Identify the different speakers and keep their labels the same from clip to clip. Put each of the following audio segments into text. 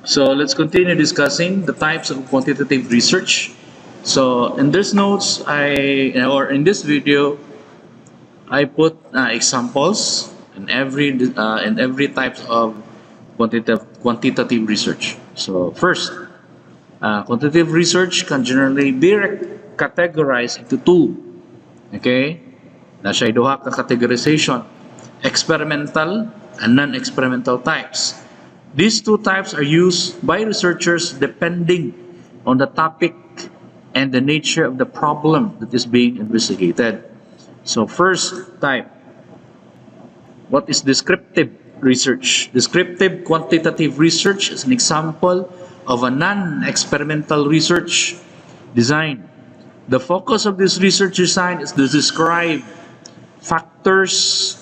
Speaker 1: So let's continue discussing the types of quantitative research. So in this notes, or in this video, I put examples in every type of quantitative research. So first, quantitative research can generally be categorized into two. Okay, na siya duha ka categorization: experimental and non-experimental types. These two types are used by researchers depending on the topic and the nature of the problem that is being investigated. So first type, what is descriptive research? Descriptive quantitative research is an example of a non-experimental research design. The focus of this research design is to describe factors,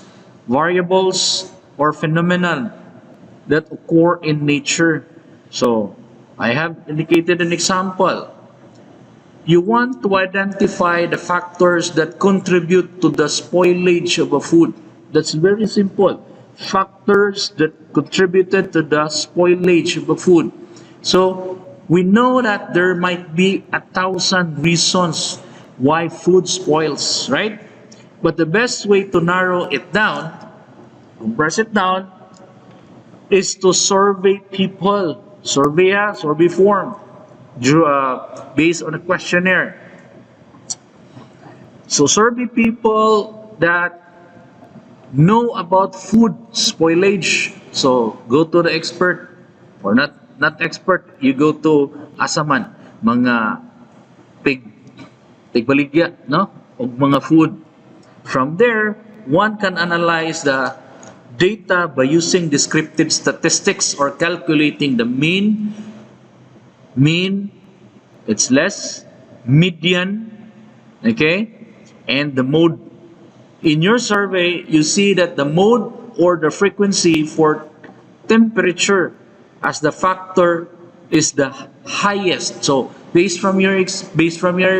Speaker 1: variables, or phenomena that occur in nature. So, I have indicated an example. You want to identify the factors that contribute to the spoilage of a food. That's very simple. Factors that contributed to the spoilage of a food. So, we know that there might be 1,000 reasons why food spoils, right? But the best way to narrow it down, compress it down, is to survey people. Survey form, based on a questionnaire. So survey people that know about food spoilage. So go to the expert, or not expert, you go to asaman, mga tigbaligya, no? O mga food. From there, one can analyze the data by using descriptive statistics or calculating the mean, it's less, median, okay, and the mode. In your survey, you see that the mode or the frequency for temperature as the factor is the highest. So based from your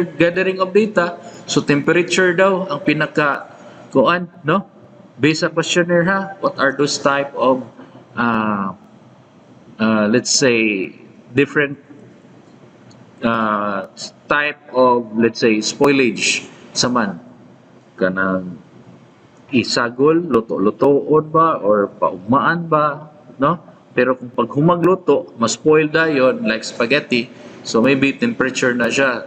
Speaker 1: gathering of data, so temperature daw ang pinaka kuan, no? Based sa questionnaire ha, what are those type of let's say different type of, let's say, spoilage saman kanang isagol, luto-lutoon ba or paugmaan ba, no? Pero kung pag humagluto, mas spoil dayon like spaghetti, so maybe temperature na siya.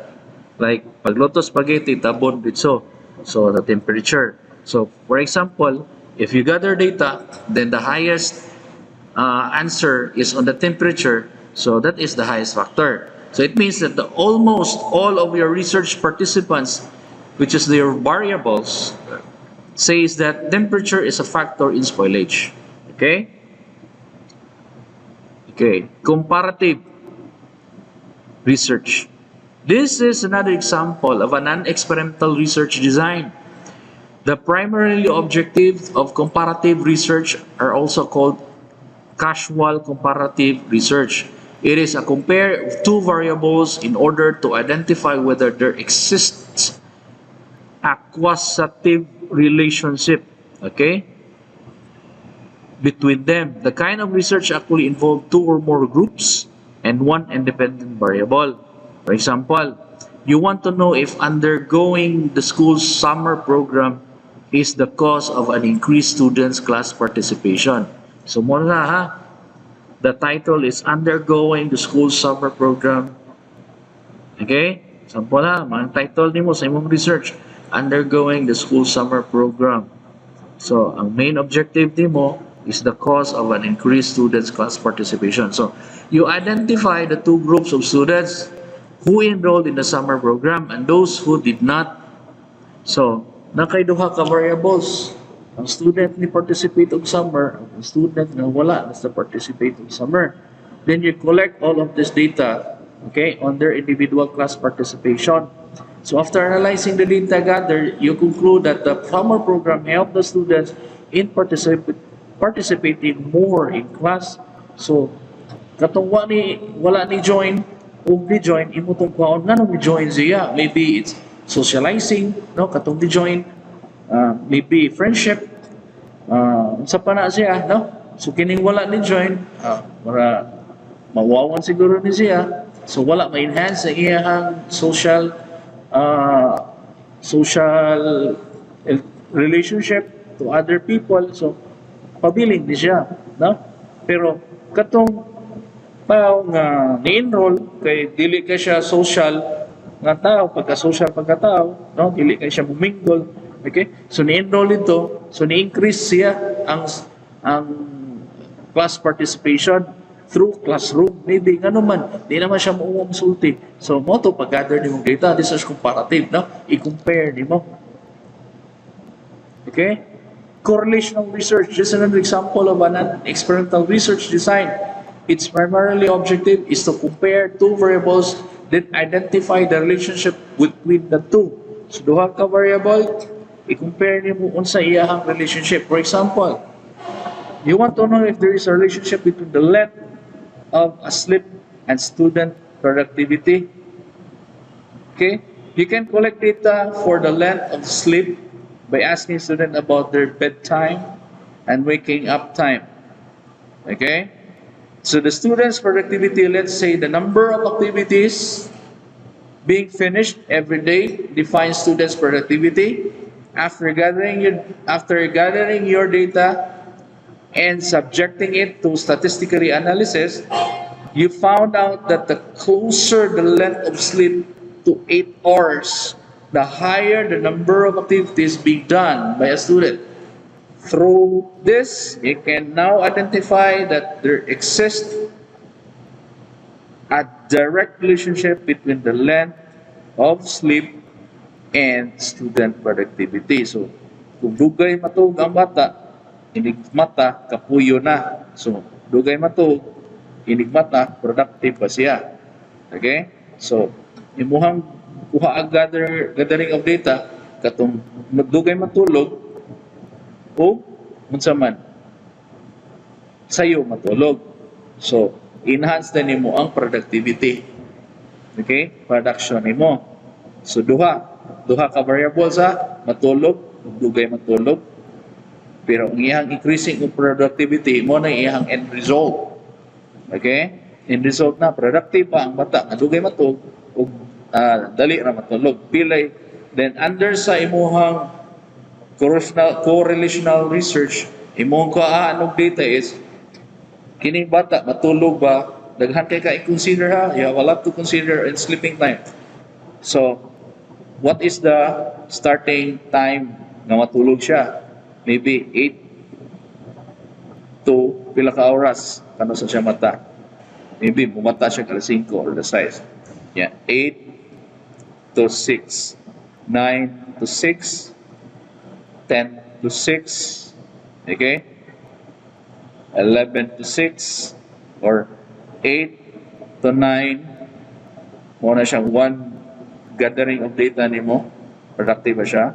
Speaker 1: Like pagluto spaghetti tabon bitso, so the temperature. So for example, if you gather data, then the highest answer is on the temperature, so that is the highest factor. So it means that almost all of your research participants, which is their variables, says that temperature is a factor in spoilage. Okay? Okay, comparative research. This is another example of a non-experimental research design. The primary objectives of comparative research are also called casual comparative research. It is a compare of two variables in order to identify whether there exists a quantitative relationship, okay, between them. The kind of research actually involves two or more groups and one independent variable. For example, you want to know if undergoing the school's summer program is the cause of an increased students' class participation. So muna ha, the title is undergoing the school summer program. Okay? Sample ha, mga title nimo sa imong research, undergoing the school summer program. So, ang main objective nimo is the cause of an increased students' class participation. So, you identify the two groups of students who enrolled in the summer program and those who did not. So, nakaiduha ka variables. Ang student ni participate of summer, ang student na wala na participate of summer. Then you collect all of this data, okay, on their individual class participation. So after analyzing the data gathered, you conclude that the summer program helped the students in participating more in class. So katong wala ni join o ni join imo tong kwaon nga ni join siya. Maybe it's socializing, no, katong di join, maybe friendship, sa pana siya, no? So kining wala ni join, para mawawan siguro ni siya. So wala ma-enhance ang iyang uh, social relationship to other people. So pabiling di siya, no? Pero katong tao nga ni-enroll kay dili ka siya social nga tao, pagka-social pagka-tao, no? Dili ka siya mumingle. Okay? So ni-enroll ito, so ni-increase siya ang class participation through classroom. Maybe nga naman, di naman siya muumsulti. So mo to pag-gather ni mong data, this is comparative, no? I-compare ni mo. Okay? Correlational research. Just another example of an experimental research design. Its primarily objective is to compare two variables that identify the relationship between the two. So, duha ka variable, i-compare niyo unsa iyahang relationship. For example, you want to know if there is a relationship between the length of a sleep and student productivity. Okay? You can collect data for the length of sleep by asking students about their bedtime and waking up time. Okay? So the students' productivity, let's say the number of activities being finished every day defines students' productivity. After gathering your data and subjecting it to statistically analysis, you found out that the closer the length of sleep to 8 hours, the higher the number of activities being done by a student. Through this, you can now identify that there exists a direct relationship between the length of sleep and student productivity. So, kung dugay matug ang bata, inigmata, kapuyo na. So, dugay matug, inigmata, productive pa siya. Okay? So, imuhang kuha ang gathering of data, katong dugay matulog, o unsa man sayo matulog. So enhance na nimo ang productivity. Okay? Production nimo. So duha ka variables sa matulog, dugay matulog. Pero ang iyang increasing of productivity mo na iyang end result. Okay? End result na productive pa ang bata, dugay matulog ug dali ra matulog. Pilay then under sa imuhang correlational research, imong anong data is kining bata matulog ba, daghan kay ka i-consider ha, you have a lot to consider in sleeping time. So what is the starting time nga matulog siya? Maybe 8 to pila ka oras kano sa siya mata. Maybe bumata siya alas 5 or alas 6. Yeah, 8 to 6, 9 to 6, 10 to 6, okay? 11 to 6, or 8 to 9, muna siyang one gathering of data nimo, productive ba siya?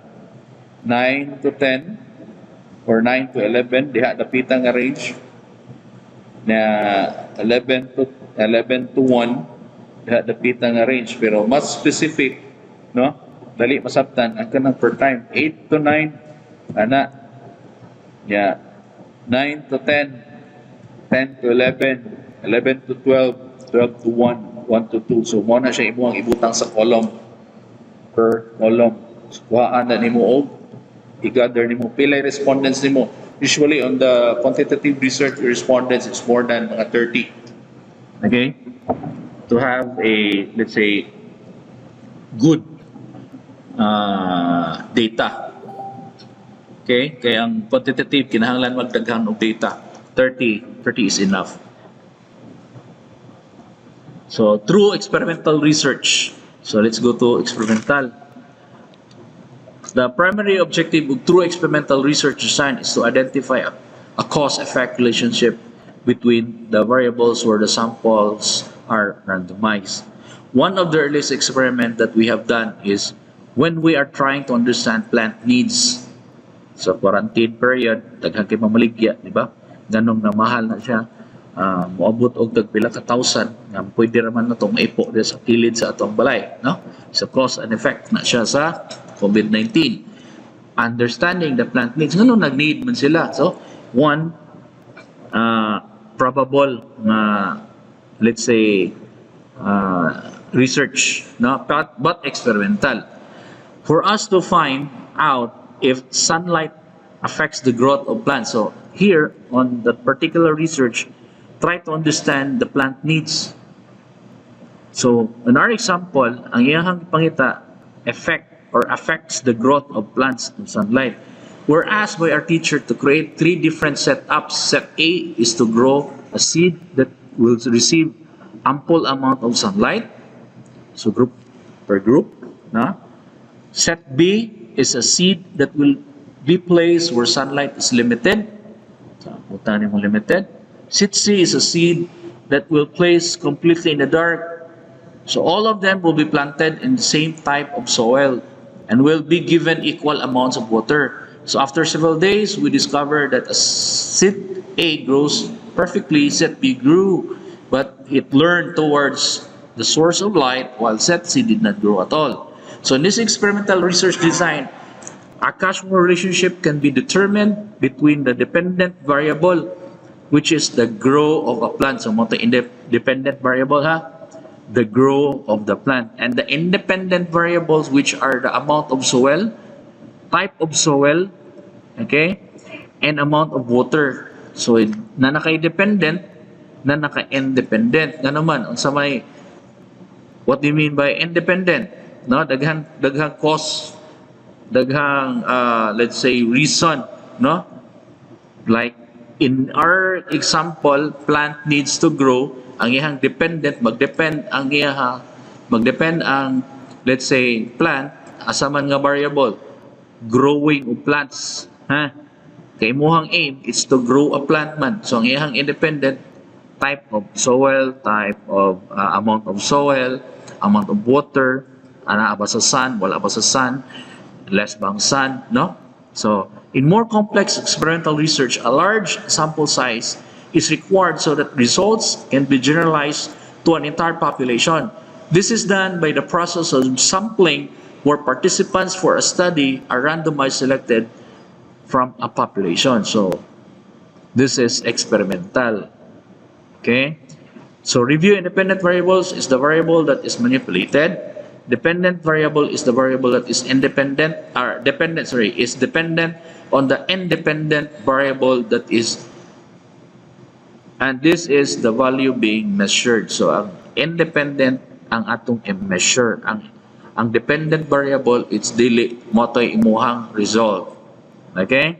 Speaker 1: 9 to 10, or 9 to 11, diha dapitan nga range, na 11 to 1, diha dapitan nga range, pero mas specific, no? Dali masabtan, ang kanang per time, 8 to 9, ana, yeah, 9 to 10, 10 to 11, 11 to 12, 12 to 1, 1 to 2. So, mo na siya imuhang ibutang sa column, per column. So, kuhaan na nimo og i-gather nimo pilay respondents nimo. Usually, on the quantitative research, respondents is more than mga 30. Okay? To have a, let's say, good data. Okay? Kaya ang quantitative, kinahanglan magdaghan og data. 30 is enough. So, through experimental research. So, let's go to experimental. The primary objective of true experimental research design is to identify a cause-effect relationship between the variables where the samples are randomized. One of the earliest experiments that we have done is when we are trying to understand plant needs. Sa quarantine period, daghang kay mamaligya, di ba? Ganong na mahal na siya. Moabot og tagpila ka thousand nga pwede raman na itong maipo sa kilid sa atong balay, no? So cause and effect na siya sa COVID-19. Understanding the plant needs, ngano nag-need man sila. So one probable na let's say, research, no, but experimental. For us to find out if sunlight affects the growth of plants. So here on that particular research, try to understand the plant needs. So in our example, ang iyahang pangita effect or affects the growth of plants in sunlight. We're asked by our teacher to create 3 different setups. Set A is to grow a seed that will receive ample amount of sunlight. So group per group, na? Set B is a seed that will be placed where sunlight is limited. So, butani mo limited. Set C is a seed that will place completely in the dark. So all of them will be planted in the same type of soil and will be given equal amounts of water. So after several days, we discovered that set A grows perfectly, set B grew, but it learned towards the source of light, while set C did not grow at all. So in this experimental research design, a causal relationship can be determined between the dependent variable, which is the grow of a plant. So mo independent variable, ha? The grow of the plant, and the independent variables, which are the amount of soil, type of soil, okay, and amount of water. So na naka-dependent, na naka-independent. Nga naman, unsa may, what do you mean by independent? No, daghang cause, daghang let's say reason, no? Like in our example, plant needs to grow. Ang iyang dependent, magdepend ang, let's say, plant, asa man nga variable, growing of plants, ha? Kay imuhang aim is to grow a plant man. So ang iyang independent, type of soil, type of amount of soil, amount of water, ana ba sa sun, wala ba sa sun, less bang sun, no? So in more complex experimental research, a large sample size is required so that results can be generalized to an entire population. This is done by the process of sampling, where participants for a study are randomized selected from a population. So this is experimental. Okay? So review independent variables is the variable that is manipulated. Dependent variable is the variable that is independent, or dependent, is dependent on the independent variable that is, and this is the value being measured. So ang independent ang atong i-measure. Ang dependent variable, it's dili motoy imuhang result. Okay?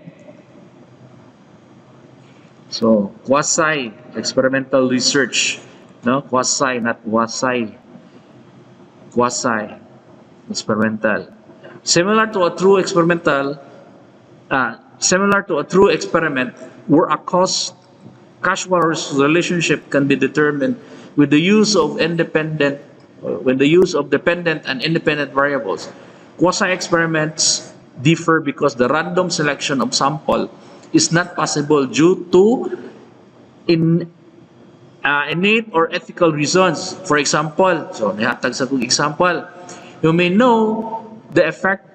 Speaker 1: So quasi-experimental research, no? Quasi, not quasi. Quasi-experimental. Similar to a true experiment, where a causal relationship can be determined with the use of dependent and independent variables. Quasi-experiments differ because the random selection of sample is not possible due to innate or ethical reasons. For example, so nihatag sa kong example, you may know the effect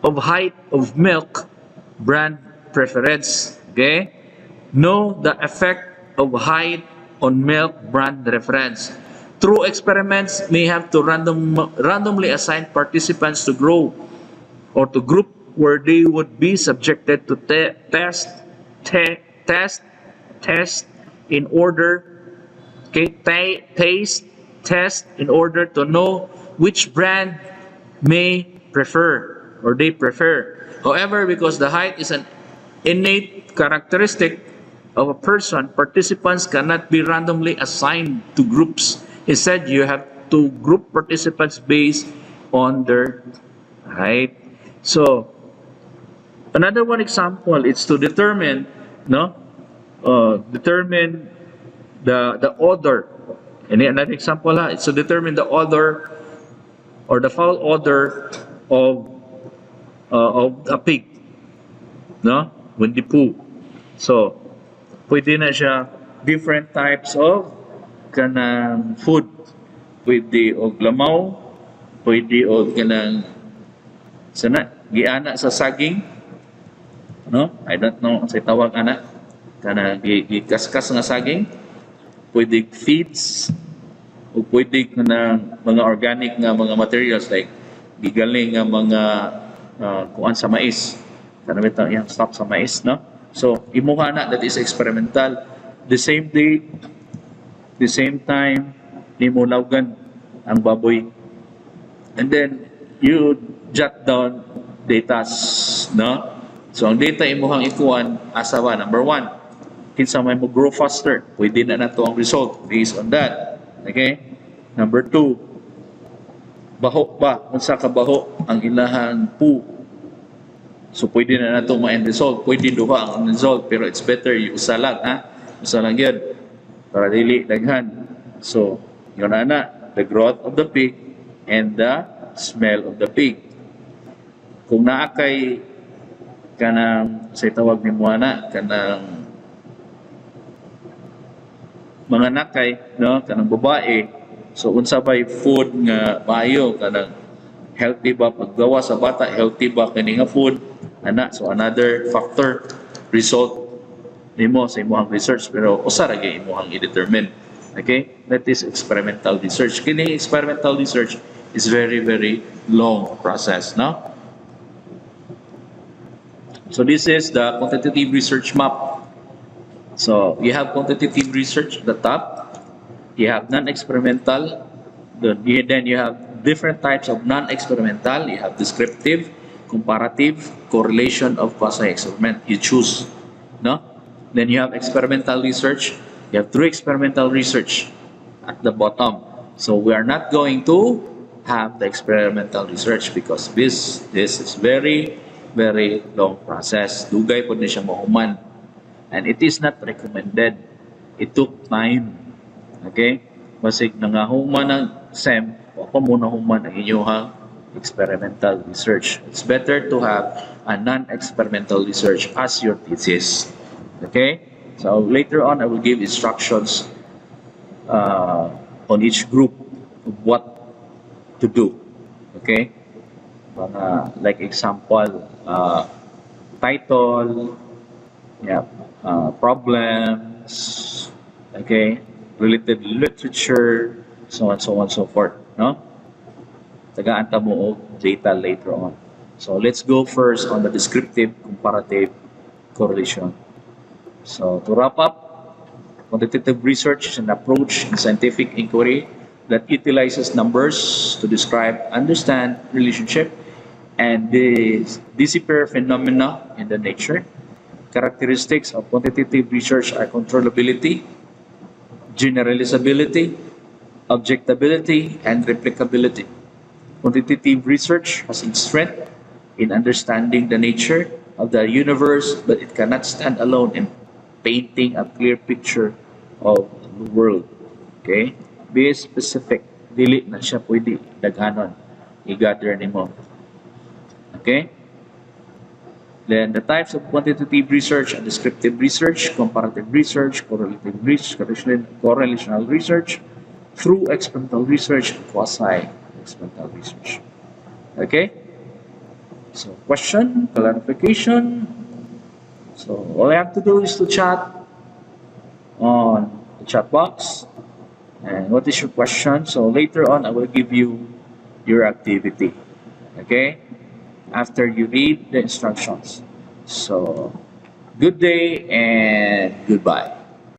Speaker 1: of height of milk brand preference. Okay? Know the effect of height on milk brand reference. True experiments may have to randomly assign participants to grow or to group where they would be subjected to test in order, taste test in order to know which brand may prefer or they prefer. However, because the height is an innate characteristic of a person, participants cannot be randomly assigned to groups. Instead, you have to group participants based on their height. So, another one example is to determine, determine the odor. And another example, it's to determine the odor or the foul odor of a pig, no? When they poo. So, pwede na siya different types of kanang food. Pwede og lamaw, pwede og kanang giana sa saging, no? I don't know sa tawag ana, kanang gikaskas nga saging, pwede feeds, o pwede ng mga organic nga mga materials like gigaling nga mga kuan sa mais. Kana bitaw yung stock sa mais, no? So imuha na, that is experimental. The same day, the same time, nimo lawgan ang baboy. And then you jot down data, no? So ang data imuhang ikuan asawa, number one, kinsa may mo grow faster, pwede na nato ang result based on that. Okay? Number two, baho ba? Unsa ka baho ang ilahang pu? So pwede na nato ma-end result. Pwede duha ang result, pero it's better yung usa lang, ha? Usa lang yun. Para dili daghan. So, yun na, the growth of the pig and the smell of the pig. Kung naa kay kanang say tawag ni mo na kanang mga nakay, no, kanang babae, so unsa bay food nga maayo, kanang healthy ba paggawa sa bata, healthy ba kani nga food ana. So another factor result nimo sa imong research, pero usa ra gyud imong i-determine. Okay, that is experimental research. Kini experimental research is very long process, no? So this is the quantitative research map. So you have quantitative research at the top, you have non-experimental, then you have different types of non-experimental. You have descriptive, comparative, correlation of quasi-experiment. You choose, no? Then you have experimental research. You have true experimental research at the bottom. So we are not going to have the experimental research because this is very long process. Dugay po na siya mahuman. And it is not recommended. It took time. Okay? Basig nangahuman ng SEM, o pa muna human ang inyong experimental research. It's better to have a non-experimental research as your thesis. Okay? So later on, I will give instructions on each group of what to do. Okay? Like example, title, yeah, problems, okay, related literature, so on, so forth, no? Tagaan mo og data later on. So let's go first on the descriptive, comparative, correlation. So to wrap up, quantitative research is an approach in scientific inquiry that utilizes numbers to describe, understand relationship, and decipher phenomena in the nature. Characteristics of quantitative research are controllability, generalizability, objectability, and replicability. Quantitative research has its strength in understanding the nature of the universe, but it cannot stand alone in painting a clear picture of the world. Okay? Be specific. Dili na siya pwede daghanon. I-gather nimo. Okay? Then the types of quantitative research are descriptive research, comparative research, correlative research, correlational research, through experimental research, and quasi-experimental research. Okay? So question, clarification. So all I have to do is to chat on the chat box. And what is your question? So later on, I will give you your activity. Okay? After you read the instructions. So, good day and goodbye.